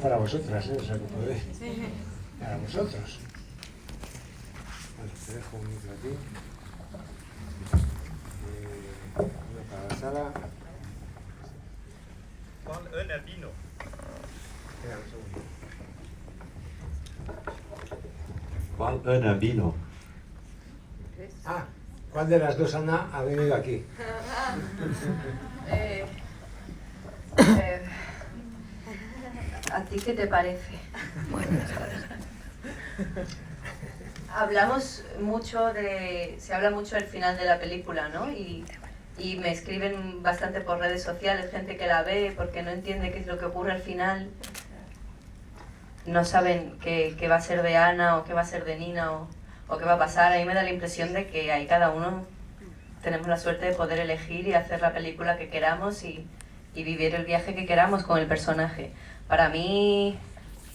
para vosotras, o sea que podéis. Para vosotros. Bueno, te dejo un micro aquí. Uno para la sala. ¿Cuál era vino? Espera un segundo. ¿Cuál era vino? Ah, ¿cuál de las dos, Ana, ha venido aquí? ¿A ti qué te parece? Bueno, hablamos mucho se habla mucho del final de la película, ¿no? Y me escriben bastante por redes sociales, gente que la ve porque no entiende qué es lo que ocurre al final. No saben qué va a ser de Ana o qué va a ser de Nina o qué va a pasar. A mí me da la impresión de que ahí cada uno tenemos la suerte de poder elegir y hacer la película que queramos y vivir el viaje que queramos con el personaje. Para mí,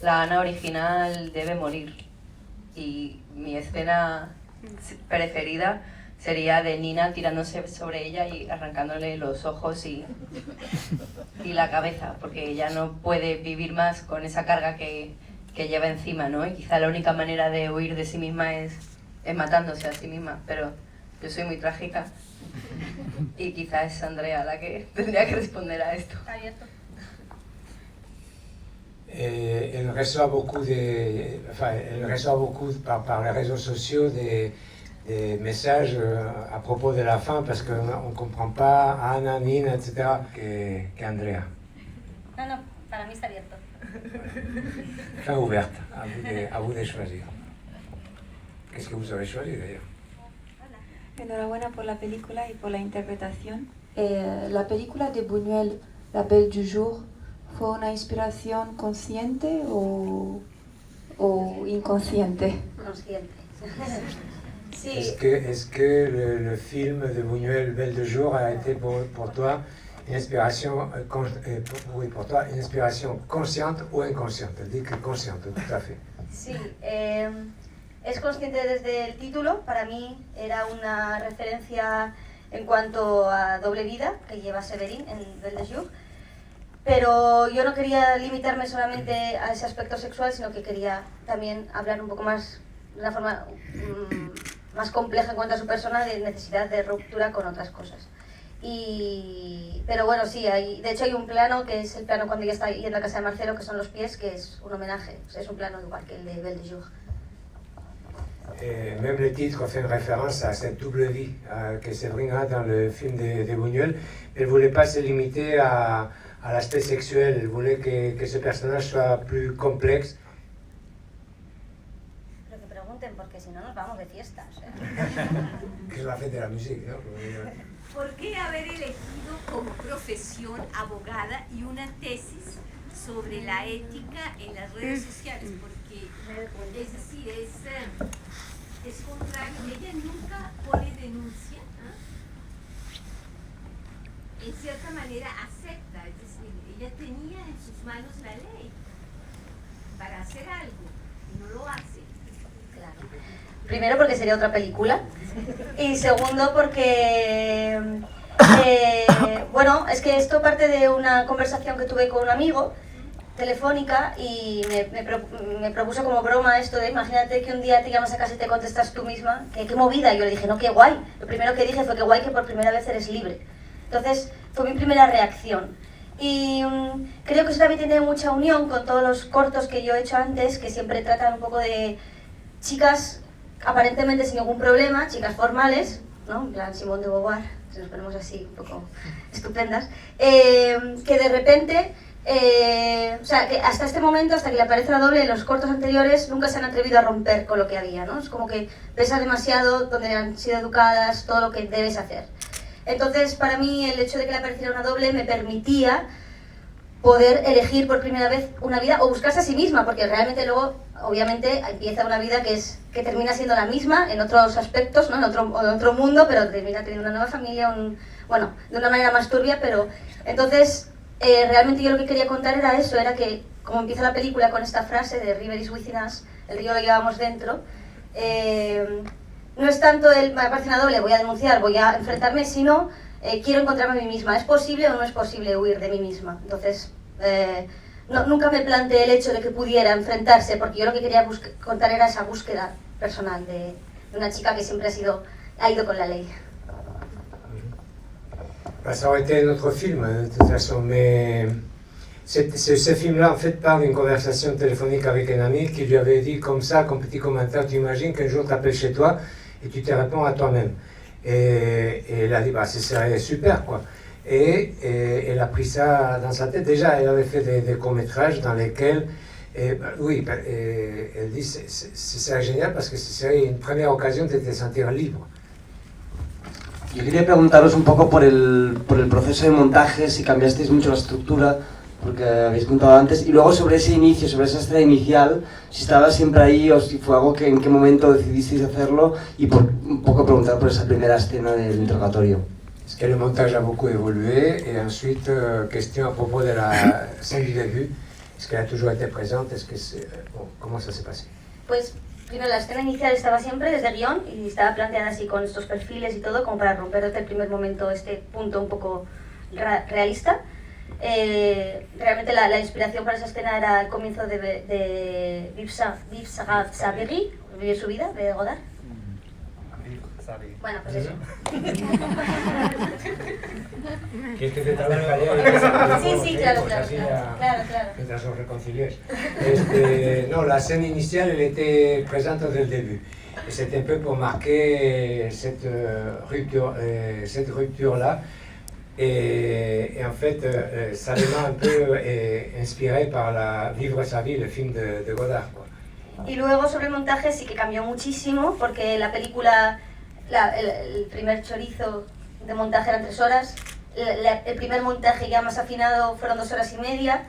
la Ana original debe morir. Y mi escena preferida sería de Nina tirándose sobre ella y arrancándole los ojos y la cabeza, porque ella no puede vivir más con esa carga que lleva encima, ¿no? Y quizá la única manera de huir de sí misma es matándose a sí misma, pero yo soy muy trágica y quizá es Andrea la que tendría que responder a esto. Está abierto. Elle reçoit beaucoup par les réseaux sociaux des messages à propos de la fin parce qu'on ne comprend pas Ana, Nina, etc. que Andrea. No, para mí está abierto. Fin ouverte, à vous de choisir. Qu'est-ce que vous avez choisi d'ailleurs? Enhorabuena por la película y por la interpretación. La película de Buñuel, La Belle du Jour, ¿fue una inspiración consciente o inconsciente? Consciente. Sí. Est-ce que le film de Buñuel, Belle de Jour, a été pour toi une inspiration, pour toi une inspiration consciente ou inconsciente? Elle dit que consciente, tout à fait. Sí, es consciente desde el título. Para mí era una referencia en cuanto a doble vida que lleva Severin en Belle de Jour. Pero yo no quería limitarme solamente a ese aspecto sexual, sino que quería también hablar un poco más, de una forma más compleja en cuanto a su persona, de necesidad de ruptura con otras cosas. Pero bueno, sí, de hecho hay un plano que es el plano cuando ella está yendo a casa de Marcelo, que son los pies, que es un homenaje, o sea, es un plano igual que el de Belle de Jour. Même le titre fait une référence à cette double vie que Séverine a dans le film de Buñuel. Elle ne voulait pas se limiter à l'aspect sexuel, elle voulait que ce personnage soit plus complexe. Pero que pregunten, porque si no nos vamos de fiesta. O sea. Que es la fête de la musique, ¿no? ¿Por qué haber elegido como profesión abogada y una tesis sobre la ética en las redes sociales? Porque, es decir, es contrario, ella nunca pone denuncia, ¿eh? En cierta manera acepta, es decir, ella tenía en sus manos la ley para hacer algo y no lo hace. Claro. Primero porque sería otra película y segundo porque, bueno, es que esto parte de una conversación que tuve con un amigo telefónica y me propuso como broma esto de imagínate que un día te llamas a casa y te contestas tú misma, que qué movida, y yo le dije, no, qué guay. Lo primero que dije fue que guay que por primera vez eres libre. Entonces fue mi primera reacción. Y creo que eso también tiene mucha unión con todos los cortos que yo he hecho antes, que siempre tratan un poco de chicas aparentemente sin ningún problema, chicas formales, ¿no? En plan Simone de Beauvoir, si nos ponemos así un poco estupendas, que de repente, o sea, que hasta este momento, hasta que le aparece la doble, en los cortos anteriores nunca se han atrevido a romper con lo que había, ¿no? Es como que pesa demasiado donde han sido educadas, todo lo que debes hacer. Entonces, para mí, el hecho de que le apareciera una doble me permitía poder elegir por primera vez una vida o buscarse a sí misma, porque realmente luego, obviamente, empieza una vida que termina siendo la misma en otros aspectos, ¿no? en otro mundo, pero termina teniendo una nueva familia, bueno, de una manera más turbia, pero entonces, realmente yo lo que quería contar era eso, era que, como empieza la película con esta frase de River is within us, el río lo llevamos dentro, no es tanto el me aparece una doble, voy a denunciar, voy a enfrentarme, sino quiero encontrarme a mí misma. ¿Es posible o no es posible huir de mí misma? Entonces, nunca me planteé el hecho de que pudiera enfrentarse, porque yo lo que quería contar era esa búsqueda personal de una chica que siempre ha ido con la ley. Ça aurait été un autre film, de toute façon, mais ce film-là, en fait, parle d'une conversation téléphonique avec un ami qui lui avait dit comme ça, comme petit commentaire, tu imagines qu'un jour tu appelles chez toi et tu te réponds à toi-même. Et elle a dit, bah, ce serait super, quoi. Et elle a pris ça dans sa tête. Déjà, elle avait fait des courts-métrages dans lesquels, elle dit, ce serait génial parce que ce serait une première occasion de te sentir libre. Yo quería preguntaros un poco por el proceso de montaje, si cambiasteis mucho la estructura, porque habéis contado antes, y luego sobre ese inicio, sobre esa escena inicial, si estaba siempre ahí o si fue algo que en qué momento decidisteis hacerlo, y un poco preguntar por esa primera escena del interrogatorio. Est-ce que le montage a beaucoup évolué? Et ensuite, question à propos de la scène du début. Est-ce qu'elle a toujours été présente? Comment ça s'est passé? Pues primero, la escena inicial estaba siempre desde guión y estaba planteada así con estos perfiles y todo, como para romper desde el primer momento este punto un poco realista. Realmente la inspiración para esa escena era el comienzo de Vivre sa vie, Vivir su vida, de Godard. Bueno, pues eso. ¿Quieres que te trabaje? Sí, claro. Mientras os reconciliez. Non, la scène initiale, elle était présente dès le début. Et c'était un peu pour marquer cette rupture-là. Et en fait, ça m'a un peu inspiré par Vivre sa vie, le film de Godard, quoi. Y luego sobre el montaje sí que cambió muchísimo, porque la película, el primer chorizo de montaje eran 3 horas, el primer montaje ya más afinado fueron 2 horas y media,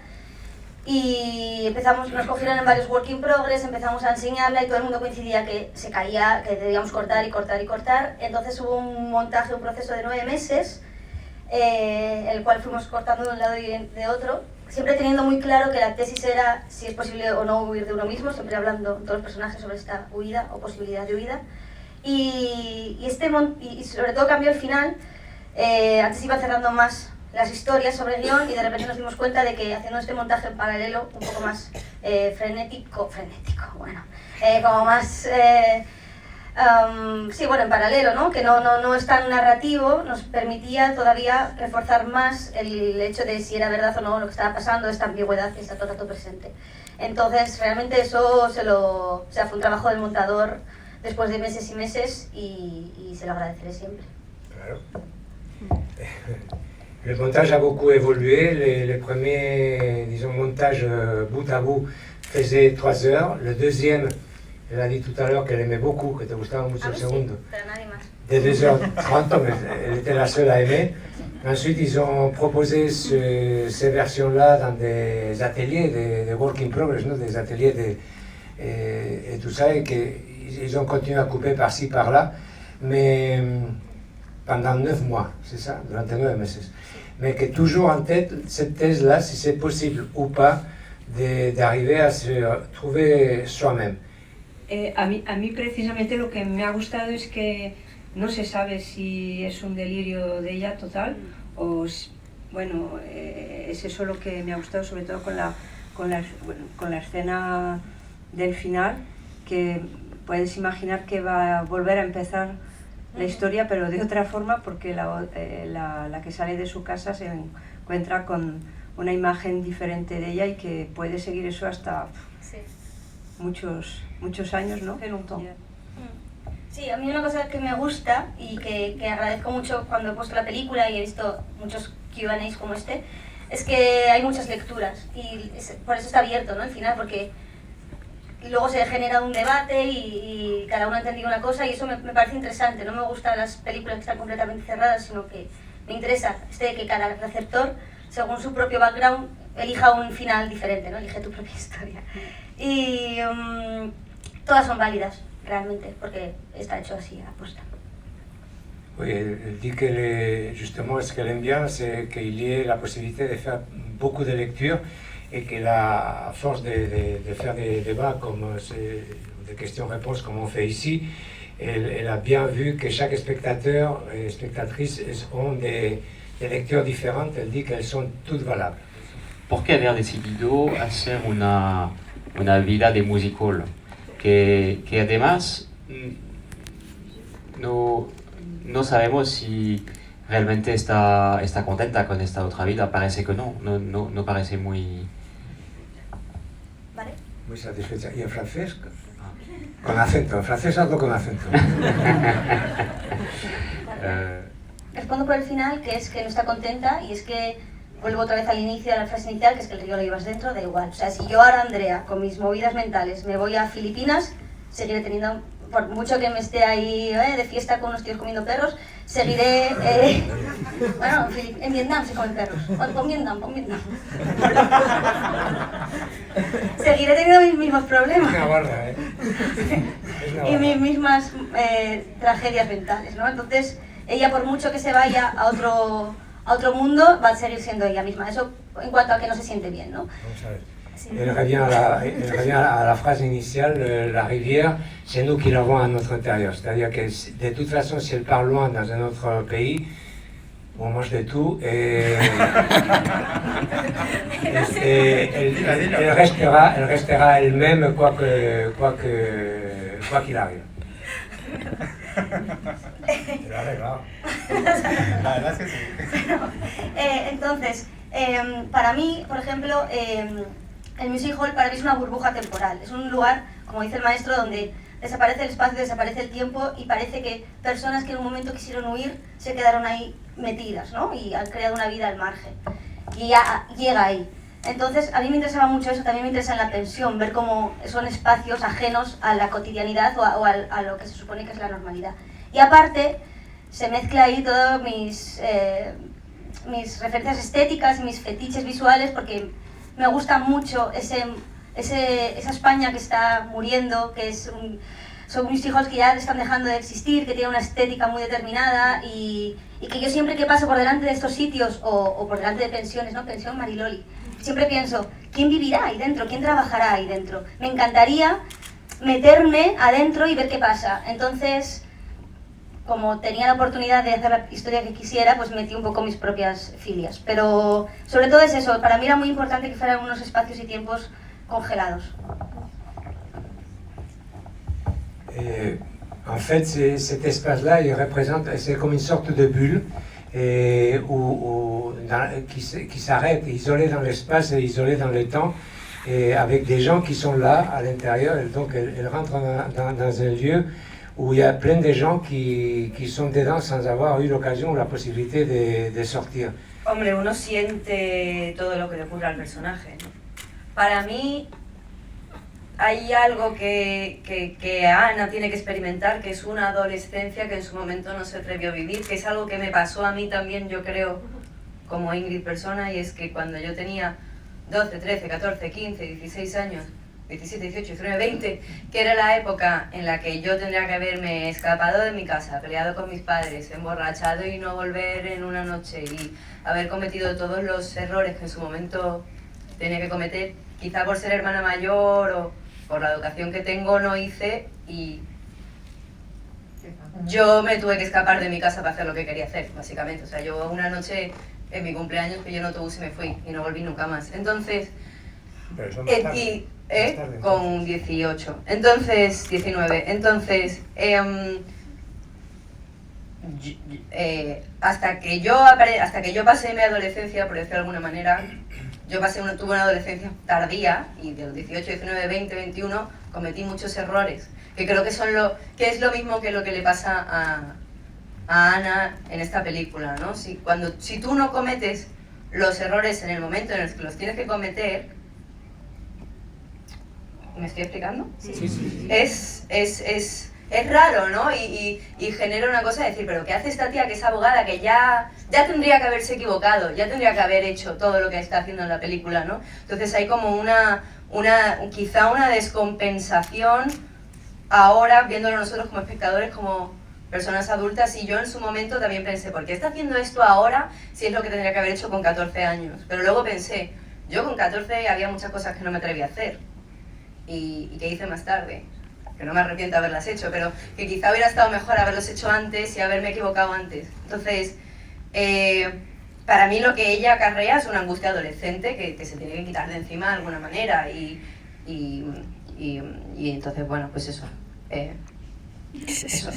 y nos cogieron en varios work in progress, empezamos a enseñarla y todo el mundo coincidía que se caía, que debíamos cortar y cortar y cortar. Entonces hubo un montaje, un proceso de 9 meses, el cual fuimos cortando de un lado y de otro, siempre teniendo muy claro que la tesis era si es posible o no huir de uno mismo, siempre hablando todos los personajes sobre esta huida o posibilidad de huida. Y sobre todo cambió el final. Antes iba cerrando más las historias sobre el guión y de repente nos dimos cuenta de que haciendo este montaje en paralelo, un poco más frenético, bueno, como más... sí, bueno, en paralelo, ¿no? Que no es tan narrativo, nos permitía todavía reforzar más el hecho de si era verdad o no lo que estaba pasando, esta ambigüedad que está todo el rato presente. Entonces, realmente eso fue un trabajo del montador después de meses y meses y se lo agradeceré siempre. Claro. Le montage a beaucoup évolué. Les premiers, disons, montages bout à bout faisaient 3 heures. Le deuxième, elle a dit tout à l'heure qu'elle aimait beaucoup, que te gustaba mucho el segundo. Sí, pero nadie más. De 2h30, mais elle était la seule à aimer. Ensuite, ils ont proposé ces versions-là dans des ateliers, des work in progress, ¿no? Des ateliers et tout ça, et qu'ils ont continué à couper par-ci, par-là, mais pendant 9 mois, c'est ça, durant 9 meses. Mais que toujours en tête cette thèse-là, si c'est possible ou pas, d'arriver à se trouver soi-même. A mí precisamente lo que me ha gustado es que no se sabe si es un delirio de ella total o, bueno, es eso lo que me ha gustado, sobre todo con la escena del final, que puedes imaginar que va a volver a empezar la historia, pero de otra forma, porque la que sale de su casa se encuentra con una imagen diferente de ella y que puede seguir eso hasta muchos años, ¿no? Sí, a mí una cosa que me gusta y que agradezco mucho cuando he puesto la película y he visto muchos Q&As como este, es que hay muchas lecturas y por eso está abierto, ¿no? El final, porque luego se genera un debate y cada uno ha entendido una cosa y eso me parece interesante. No me gustan las películas que están completamente cerradas, sino que me interesa de que cada receptor, según su propio background, elija un final diferente, ¿no? Elige tu propia historia. Y todas son válidas, realmente, porque está hecho así a posta. Oui, elle dit que justement, ce qu'elle aime bien, c'est qu'il y ait la possibilité de faire beaucoup de lectures et que à force de faire des débats comme des questions-réponses comme on fait ici, elle a bien vu que chaque spectateur et spectatrice ont des lectures différentes. Elle dit qu'elles sont toutes valables. ¿por qué haber decidido hacer una vida de musical? Que además no sabemos si realmente está contenta con esta otra vida. Parece que no parece muy... Vale. Muy satisfecha. ¿Y en francés? Con acento, en francés algo con acento. Respondo por el final, que es que no está contenta, y es que vuelvo otra vez al inicio, a la frase inicial, que es que el río lo llevas dentro, da igual. O sea, si yo ahora, Andrea, con mis movidas mentales, me voy a Filipinas, seguiré teniendo, por mucho que me esté ahí de fiesta con unos tíos comiendo perros, seguiré... bueno, en Vietnam se comen perros. Pon Vietnam. Seguiré teniendo mis mismos problemas. Es una barra, ¿eh? Y mis mismas tragedias mentales, ¿no? Entonces, ella, por mucho que se vaya a otro mundo, va a seguir siendo ella misma. Eso en cuanto a que no se siente bien, ¿no? Vamos a ver. Elle revient à la phrase initiale, la rivière, c'est nous qui l'avons à notre intérieur. C'est-à-dire que de toute façon, si elle part loin dans un autre pays, on mange de tout et elle restera elle-même quoi qu'il arrive. Te lo ha arreglado. La verdad es que sí. Entonces, para mí, por ejemplo, el Music Hall para mí es una burbuja temporal. Es un lugar, como dice el maestro, donde desaparece el espacio, desaparece el tiempo, y parece que personas que en un momento quisieron huir se quedaron ahí metidas, ¿no? Y han creado una vida al margen. Y ya llega ahí. Entonces, a mí me interesaba mucho eso, también me interesa en la pensión, ver cómo son espacios ajenos a la cotidianidad o a lo que se supone que es la normalidad. Y aparte, se mezcla ahí todas mis referencias estéticas y mis fetiches visuales, porque me gusta mucho esa España que está muriendo, que son mis hijos que ya están dejando de existir, que tienen una estética muy determinada, y que yo siempre que paso por delante de estos sitios o por delante de pensiones, ¿no? Pensión Mariloli, siempre pienso, ¿quién vivirá ahí dentro? ¿Quién trabajará ahí dentro? Me encantaría meterme adentro y ver qué pasa. Entonces, como tenía la oportunidad de hacer la historia que quisiera, pues metí un poco mis propias filias. Pero sobre todo es eso, para mí era muy importante que fueran unos espacios y tiempos congelados. En fait, cet espace-là, il représente, c'est comme une sorte de bulle qui s'arrête, isolée dans l'espace et isolée dans le temps, et avec des gens qui sont là à l'intérieur. Et donc, elle rentre dans un lieu où il y a plein de gens qui sont dedans sans avoir eu l'occasion ou la possibilité de sortir. Hombre, uno siente todo lo que le ocurre al personaje, ¿no? Para mí hay algo que Ana tiene que experimentar, que es una adolescencia que en su momento no se atrevió a vivir, que es algo que me pasó a mí también, yo creo, como Ingrid persona, y es que cuando yo tenía 12, 13, 14, 15, 16 años, 17, 18, 19, 20, que era la época en la que yo tendría que haberme escapado de mi casa, peleado con mis padres, emborrachado y no volver en una noche, y haber cometido todos los errores que en su momento tenía que cometer, quizá por ser hermana mayor o por la educación que tengo no hice, y yo me tuve que escapar de mi casa para hacer lo que quería hacer, básicamente. O sea, yo una noche en mi cumpleaños pillé un autobús y me fui y no volví nunca más. Entonces, con 18, entonces 19, entonces hasta que yo pasé mi adolescencia, por decirlo de alguna manera, tuve una adolescencia tardía, y de los 18, 19, 20, 21 cometí muchos errores, que creo que es lo mismo que lo que le pasa a Ana en esta película, ¿no? Si tú no cometes los errores en el momento en el que los tienes que cometer, ¿me estoy explicando? Sí. Es raro, ¿no? Y genera una cosa de decir, pero ¿qué hace esta tía que es abogada, que ya tendría que haberse equivocado, ya tendría que haber hecho todo lo que está haciendo en la película, ¿no? Entonces hay como quizá una descompensación ahora, viéndolo nosotros como espectadores, como personas adultas, y yo en su momento también pensé, ¿por qué está haciendo esto ahora si es lo que tendría que haber hecho con 14 años? Pero luego pensé, yo con 14 había muchas cosas que no me atreví a hacer y que hice más tarde, que no me arrepiento de haberlas hecho, pero que quizá hubiera estado mejor haberlos hecho antes y haberme equivocado antes. Entonces, para mí lo que ella acarrea es una angustia adolescente que se tiene que quitar de encima de alguna manera y entonces, bueno, pues eso. Eso.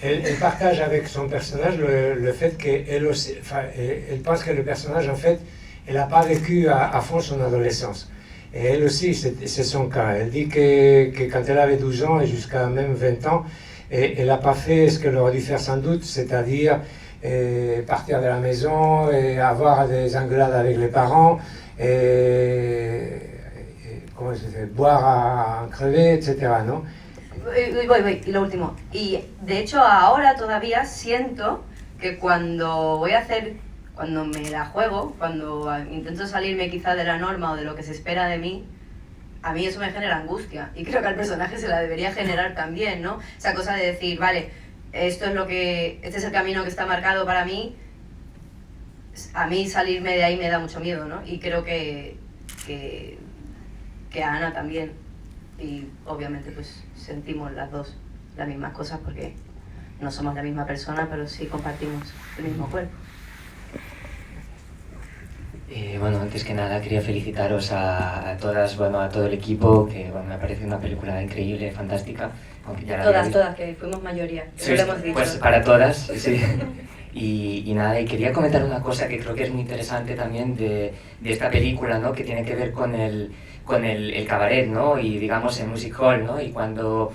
Elle partage avec son personnage le fait qu'elle aussi, elle pense que le personnage, en fait, elle n'a pas vécu à fond son adolescence. Et elle aussi, c'est son cas. Elle dit que quand elle avait 12 ans et jusqu'à même 20 ans, elle n'a pas fait ce qu'elle aurait dû faire sans doute, c'est-à-dire partir de la maison et avoir des engueulades avec les parents, ¿cómo se dice? Boire à crever, etc., ¿no? Voy, y lo último. Y de hecho ahora todavía siento que cuando me la juego, cuando intento salirme quizá de la norma o de lo que se espera de mí, a mí eso me genera angustia. Y creo que al personaje se la debería generar también, ¿no? Esa cosa de decir, vale, este es el camino que está marcado para mí, a mí salirme de ahí me da mucho miedo, ¿no? Y creo que a Ana también. Y obviamente pues sentimos las dos las mismas cosas porque no somos la misma persona, pero sí compartimos el mismo cuerpo. Bueno, antes que nada quería felicitaros a todas, bueno, a todo el equipo, que bueno, me parece una película increíble, fantástica. Aunque ya Todas, que fuimos mayoría, sí, lo hemos dicho. Pues para todas, sí. Y nada, y quería comentar una cosa que creo que es muy interesante también de esta película, ¿no? Que tiene que ver con el cabaret, ¿no? Y digamos el music hall, ¿no? Y cuando...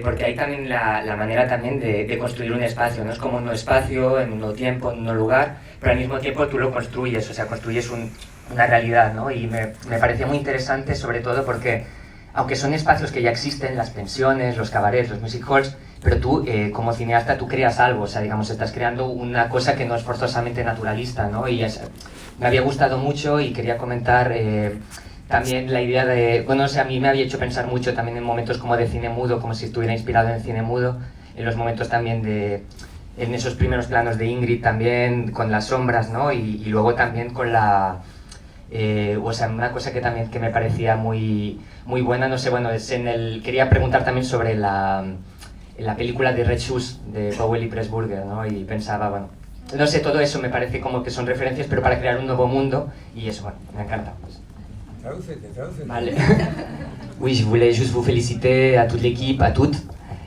porque hay también la manera también de construir un espacio, ¿no? Es como un espacio, en un tiempo, en un lugar, pero al mismo tiempo tú lo construyes, o sea, construyes una realidad, ¿no? Y me parecía muy interesante, sobre todo porque, aunque son espacios que ya existen, las pensiones, los cabarets, los music halls, pero tú, como cineasta, tú creas algo, o sea, digamos, estás creando una cosa que no es forzosamente naturalista, ¿no? Y me había gustado mucho y quería comentar... también la idea de, bueno, o sea, a mí me había hecho pensar mucho también en momentos como de cine mudo, como si estuviera inspirado en cine mudo, en los momentos también en esos primeros planos de Ingrid también, con las sombras, ¿no? Y luego también con o sea, una cosa que también que me parecía muy buena, no sé, bueno, quería preguntar también sobre la película de Red Shoes, de Powell y Pressburger, ¿no? Y pensaba, bueno, no sé, todo eso me parece como que son referencias, pero para crear un nuevo mundo, y eso, bueno, me encanta. Vale. Oui, je voulais juste vous féliciter à toute l'équipe, à toutes.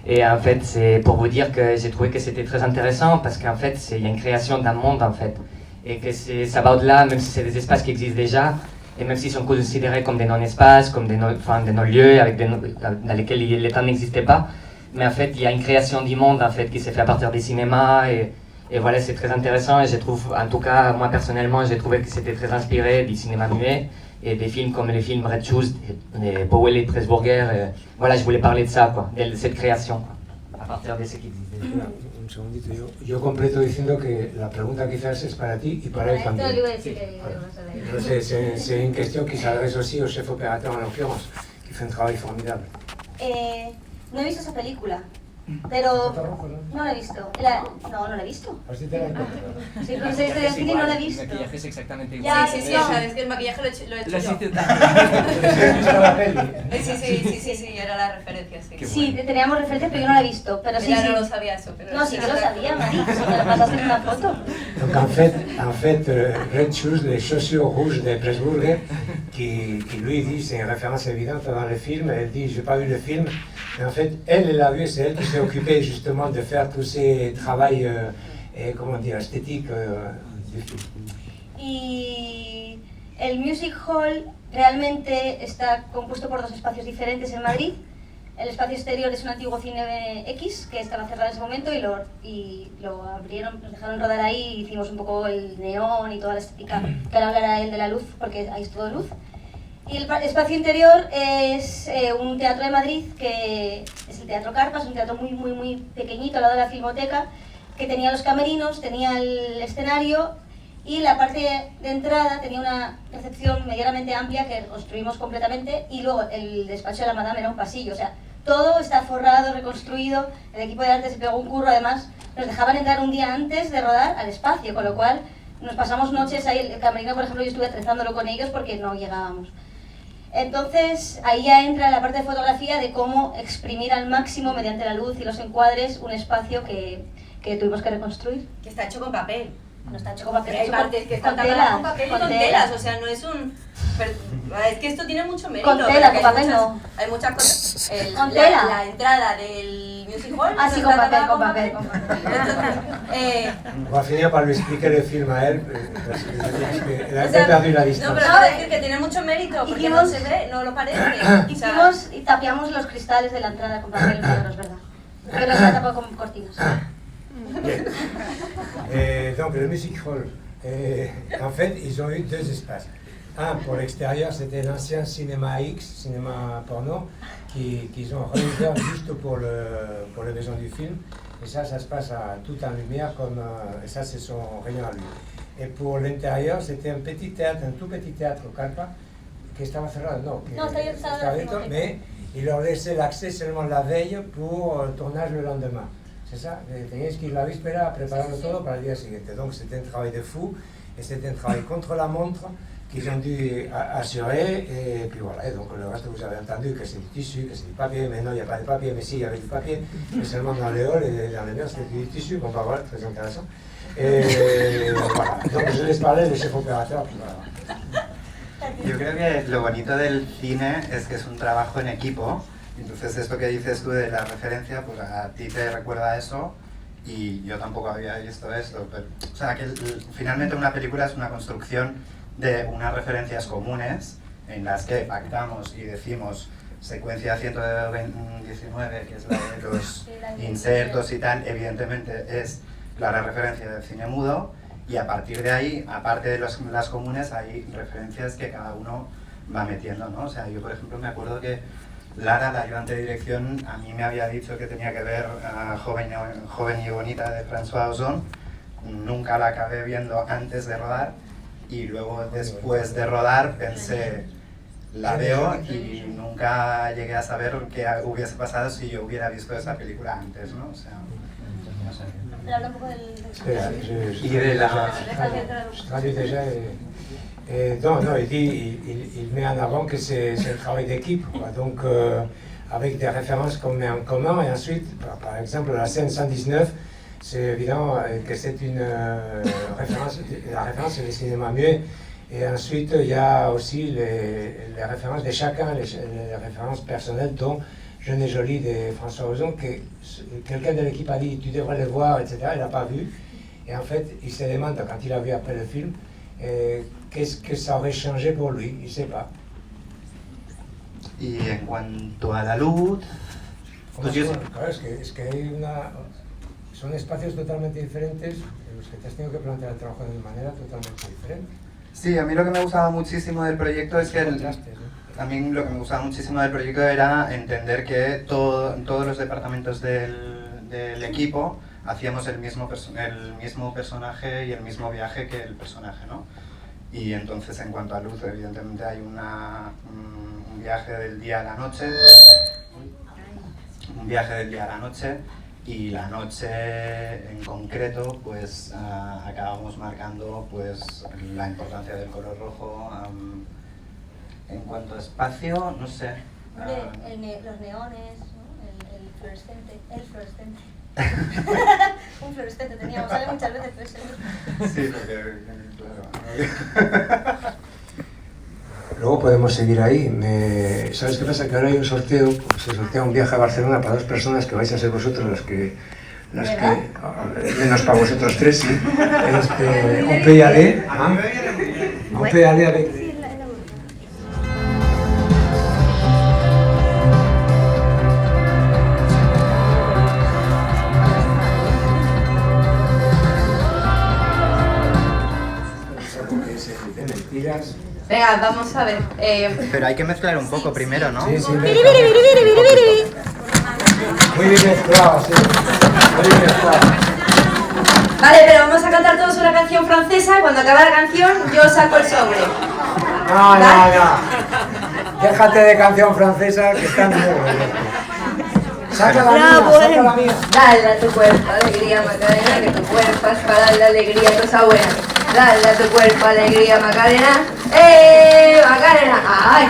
Et en fait, c'est pour vous dire que j'ai trouvé que c'était très intéressant parce qu'en fait, il y a une création d'un monde en fait. Et que ça va au-delà, même si c'est des espaces qui existent déjà, et même s'ils sont considérés comme des non-espaces, comme des non-lieux dans lesquels les temps n'existait pas. Mais en fait, il y a une création du monde en fait qui s'est fait à partir des cinémas et voilà, c'est très intéressant et je trouve, en tout cas, moi personnellement, j'ai trouvé que c'était très inspiré du cinéma muet. Et des films comme les films Red Shoes, de Powell et Pressburger, voilà, je voulais parler de ça, quoi, de cette création, quoi, a partir de ce qui existe. Un segundito, yo completo diciendo que la pregunta quizás es para ti y para él también. C'est une question qui s'adresse aussi au chef opérateur en l'occurrence, qui fait un travail formidable. No he visto esa película, pero no la he visto. No la he visto. Sí, pero no sé de cine y no la he visto. El maquillaje es exactamente igual. Ya, sí, sabes que el maquillaje lo he hecho yo. Sí, era la referencia, sí. Sí, teníamos referencias, pero yo no la he visto. Pero sí, no lo sabía eso. Pero no, sí que lo sabía, Mari. Me la pasaste en una foto. Donc en fait, Red Shoes, les chaussures rouges de Pressburger, qui lui dit, c'est une référence évidente dans le film, elle dit, j'ai pas vu le film, mais en fait, elle l'a vu, c'est elle qui s'est occupée justement de faire tous ces travaux, comment dire, esthétiques du film. Y el Music Hall realmente está compuesto por dos espacios diferentes en Madrid. El espacio exterior es un antiguo cine X que estaba cerrado en ese momento y lo abrieron, nos dejaron rodar ahí y hicimos un poco el neón y toda la estética que ahora hablará él de la luz, porque ahí es todo luz. Y el espacio interior es un teatro de Madrid que es el Teatro Carpas, un teatro muy pequeñito al lado de la Filmoteca, que tenía los camerinos, tenía el escenario y la parte de entrada tenía una recepción medianamente amplia que construimos completamente y luego el despacho de la Madame era un pasillo, o sea, todo está forrado, reconstruido, el equipo de arte se pegó un curro, además nos dejaban entrar un día antes de rodar al espacio, con lo cual nos pasamos noches ahí, el camerino por ejemplo yo estuve atrezándolo con ellos porque no llegábamos. Entonces, ahí ya entra la parte de fotografía de cómo exprimir al máximo, mediante la luz y los encuadres, un espacio que tuvimos que reconstruir. Que está hecho con papel. No está hecho con papel, Hay está hecho partes que con están telas, tapadas con papel y con telas, o sea, no es un... es que esto tiene mucho mérito. Con tela, porque con papel no. Hay muchas cosas. Con tela. La entrada del music hall... Ah, sí, con papel, con papel, con papel. On va finir par lui expliquer le film a él, parce qu'elle a O sea, perdu la no, distance. pero quiero decir que tiene mucho mérito, porque no se ve, no lo parece. Hicimos y tapiamos los cristales de la entrada con papel negro, es verdad. Pero está tapado con cortinas. Donc le music hall, en fait, ils ont eu deux espaces. Un pour l'extérieur, c'était l'ancien cinéma X, cinéma porno, qu'ils ont réouvert juste pour les besoins du film. Et ça se passe tout en lumière, et ça c'est son rayon à lui. Et pour l'intérieur, c'était un petit théâtre, un tout petit théâtre au Calpa, qui estaba cerrado, estaba abierto, mais il leur laissait l'accès seulement la veille pour le tournage le lendemain. C'est ça, teníais que ir la víspera a prepararlo todo para el día siguiente. Donc c'était un travail de fou, et c'était un travail contre la montre qu'ils ont dû assurer, et puis voilà. Et donc le reste, vous avez entendu que c'est du tissu, que c'est du papier, mais non, il n'y a pas de papier, mais si, il y avait du papier, mais seulement dans les halls et dans les murs, c'était du tissu. Bon, bah voilà, très intéressant. Et voilà, donc je laisse parler le chef opérateur, puis voilà. Yo creo que lo bonito del cine es que es un trabajo en equipo. Entonces esto que dices tú de la referencia, pues a ti te recuerda eso y yo tampoco había visto esto. Pero, o sea, que finalmente una película es una construcción de unas referencias comunes en las que pactamos y decimos secuencia 119, que es la de los insertos y tal, evidentemente es clara referencia del cine mudo, y a partir de ahí, aparte de las comunes, hay referencias que cada uno va metiendo, ¿no? O sea, yo por ejemplo me acuerdo que Lara, la ayudante de dirección, a mí me había dicho que tenía que ver a Joven y Bonita de François Ozon. Nunca la acabé viendo antes de rodar, y luego después de rodar pensé, la veo, y nunca llegué a saber qué hubiese pasado si yo hubiera visto esa película antes, ¿no? O sea, no sé. Pero habla un poco del... Je traduis déjà. Non, il met en avant que c'est un travail d'équipe, donc avec des références qu'on met en commun, et ensuite, par exemple, la scène 119, c'est évident que c'est une référence, la référence c'est le cinéma muet, et ensuite il y a aussi les références de chacun, les références personnelles, dont Jeune et Jolie de François Ozon, que quelqu'un de l'équipe a dit tu devrais le voir, etc. Il n'a pas vu, et en fait il se demande quand il a vu après le film qu'est-ce que ça aurait changé pour lui, il ne sait pas. Y en cuanto a la luz, pues yo... Claro, es que hay son espacios totalmente diferentes en los que te has tenido que plantear el trabajo de una manera totalmente diferente. Sí, a mí lo que me gustaba muchísimo del proyecto es que a mí lo que me gustaba muchísimo del proyecto era entender que todos los departamentos del equipo hacíamos el mismo personaje y el mismo viaje que el personaje, ¿no? Y entonces en cuanto a luz, evidentemente hay un viaje del día a la noche, y la noche en concreto pues acabamos marcando pues la importancia del color rojo. En cuanto a espacio, no sé. Los neones, ¿no? El fluorescente. Un fluorescente teníamos, sale muchas veces fluorescente. Sí, porque claro. Luego podemos seguir ahí. ¿Sabes qué pasa? Que ahora hay un sorteo, se sortea un viaje a Barcelona para 2 personas que vais a ser vosotros las que menos para vosotros 3, sí. On peut y aller, hein? On peut y aller avec... Venga, vamos a ver. Pero hay que mezclar un poco primero, ¿no? Sí, Muy bien mezclado, sí. Muy bien mezclado. Vale, pero vamos a cantar todos una canción francesa y cuando acabe la canción yo saco el sobre. No. Déjate de canción francesa que están muy bien. Saca la mía. Dale a tu cuerpo alegría, Macarena, que tu cuerpo es para darle alegría a cosa buena. Dale a tu cuerpo alegría, Macarena. Macarena. ¡Ay!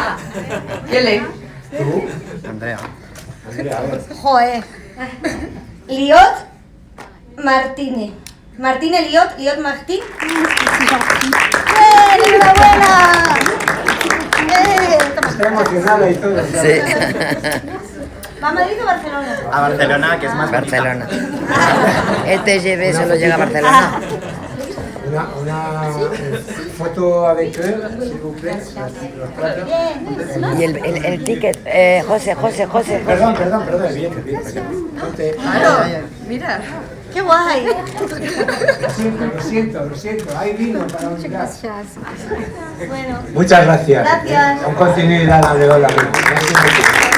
¿Quién lee? Tú. Andrea. Andrea, a ver. Joder. Liot Martínez. Martínez Liot Martín. ¡Bien! ¡Enhorabuena! Está emocionada y todo. Sí. ¿Va a Madrid o Barcelona? A Barcelona, que es más Barcelona. El TGV solo llega a Barcelona. Una foto avec eux, s'il vous plaît. Los cuatro. Y el ticket, José. Perdón, bien. Mira. ¡Qué guay! Lo siento. Hay vino para un Gracias. Bueno. Muchas gracias. Gracias. Con continuidad, Andrea. Gracias.